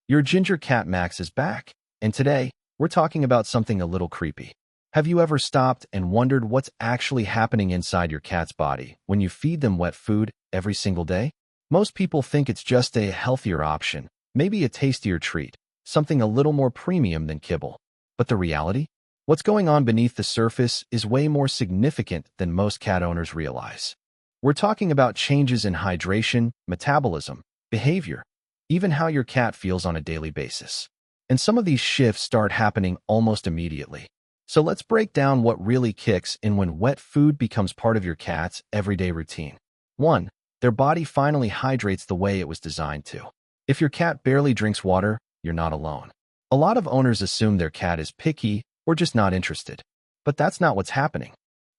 Your ginger cat Max is back, and today, we're talking about something a little creepy. Have you ever stopped and wondered what's actually happening inside your cat's body when you feed them wet food every single day? Most people think it's just a healthier option, maybe a tastier treat, something a little more premium than kibble. But the reality? What's going on beneath the surface is way more significant than most cat owners realize. We're talking about changes in hydration, metabolism, behavior, even how your cat feels on a daily basis. And some of these shifts start happening almost immediately. So let's break down what really kicks in when wet food becomes part of your cat's everyday routine. 1. Their body finally hydrates the way it was designed to. If your cat barely drinks water, you're not alone. A lot of owners assume their cat is picky or just not interested. But that's not what's happening.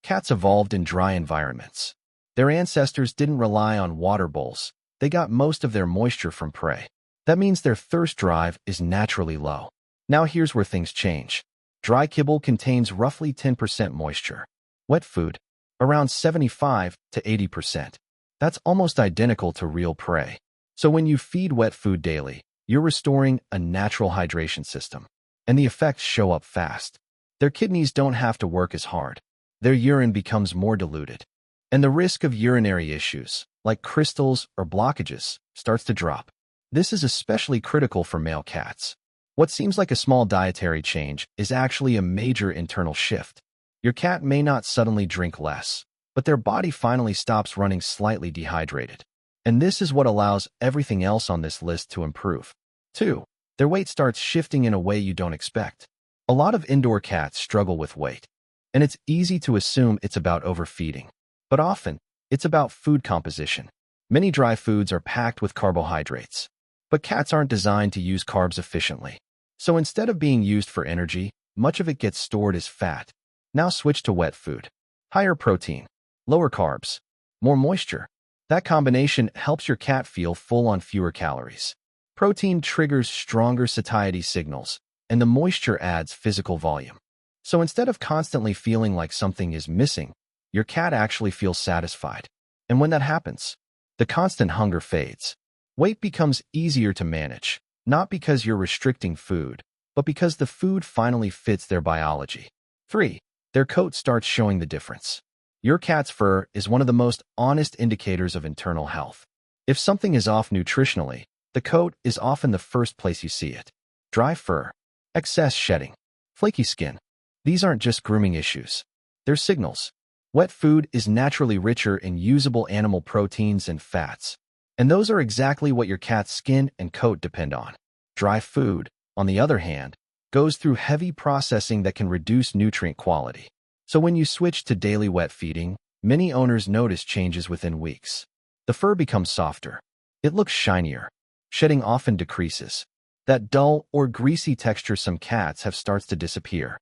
Cats evolved in dry environments. Their ancestors didn't rely on water bowls. They got most of their moisture from prey. That means their thirst drive is naturally low. Now here's where things change. Dry kibble contains roughly 10% moisture. Wet food, around 75 to 80%. That's almost identical to real prey. So when you feed wet food daily, you're restoring a natural hydration system. And the effects show up fast. Their kidneys don't have to work as hard. Their urine becomes more diluted. And the risk of urinary issues, like crystals or blockages, starts to drop. This is especially critical for male cats. What seems like a small dietary change is actually a major internal shift. Your cat may not suddenly drink less, but their body finally stops running slightly dehydrated. And this is what allows everything else on this list to improve. 2. Their weight starts shifting in a way you don't expect. A lot of indoor cats struggle with weight, and it's easy to assume it's about overfeeding. But often, it's about food composition. Many dry foods are packed with carbohydrates. But cats aren't designed to use carbs efficiently. So instead of being used for energy, much of it gets stored as fat. Now switch to wet food. Higher protein, lower carbs, more moisture. That combination helps your cat feel full on fewer calories. Protein triggers stronger satiety signals, and the moisture adds physical volume. So instead of constantly feeling like something is missing, your cat actually feels satisfied. And when that happens, the constant hunger fades. Weight becomes easier to manage, not because you're restricting food, but because the food finally fits their biology. 3. Their coat starts showing the difference. Your cat's fur is one of the most honest indicators of internal health. If something is off nutritionally, the coat is often the first place you see it. Dry fur, excess shedding, flaky skin. These aren't just grooming issues. They're signals. Wet food is naturally richer in usable animal proteins and fats, and those are exactly what your cat's skin and coat depend on. Dry food, on the other hand, goes through heavy processing that can reduce nutrient quality. So when you switch to daily wet feeding, many owners notice changes within weeks. The fur becomes softer. It looks shinier. Shedding often decreases. That dull or greasy texture some cats have starts to disappear.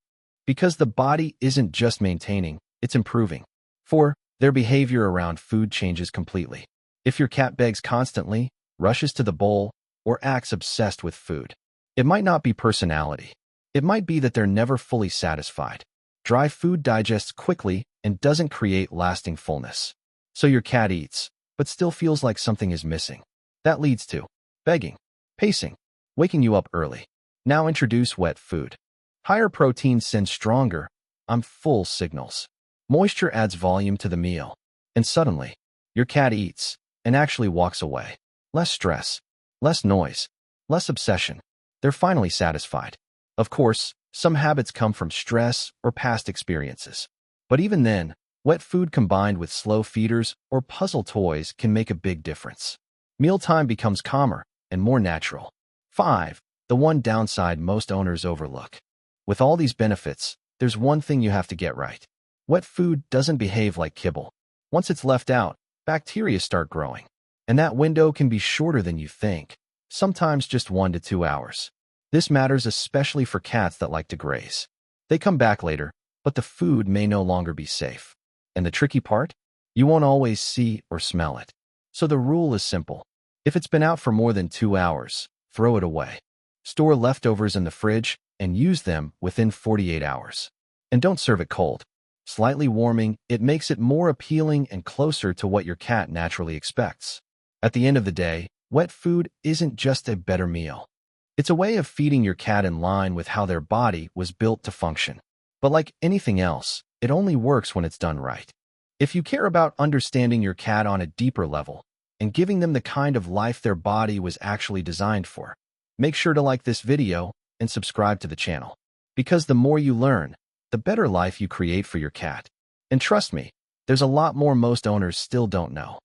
Because the body isn't just maintaining, it's improving. 4. Their behavior around food changes completely. If your cat begs constantly, rushes to the bowl, or acts obsessed with food, it might not be personality. It might be that they're never fully satisfied. Dry food digests quickly and doesn't create lasting fullness. So your cat eats, but still feels like something is missing. That leads to begging, pacing, waking you up early. Now introduce wet food. Higher protein sends stronger, I'm full signals. Moisture adds volume to the meal, and suddenly, your cat eats and actually walks away. Less stress, less noise, less obsession. They're finally satisfied. Of course, some habits come from stress or past experiences. But even then, wet food combined with slow feeders or puzzle toys can make a big difference. Mealtime becomes calmer and more natural. 5. The one downside most owners overlook. With all these benefits, there's one thing you have to get right. Wet food doesn't behave like kibble. Once it's left out, bacteria start growing. And that window can be shorter than you think, sometimes just 1 to 2 hours. This matters especially for cats that like to graze. They come back later, but the food may no longer be safe. And the tricky part? You won't always see or smell it. So the rule is simple. If it's been out for more than 2 hours, throw it away. Store leftovers in the fridge and use them within 48 hours. And don't serve it cold. Slightly warming, it makes it more appealing and closer to what your cat naturally expects. At the end of the day, wet food isn't just a better meal. It's a way of feeding your cat in line with how their body was built to function. But like anything else, it only works when it's done right. If you care about understanding your cat on a deeper level and giving them the kind of life their body was actually designed for, make sure to like this video and subscribe to the channel. Because the more you learn, the better life you create for your cat. And trust me, there's a lot more most owners still don't know.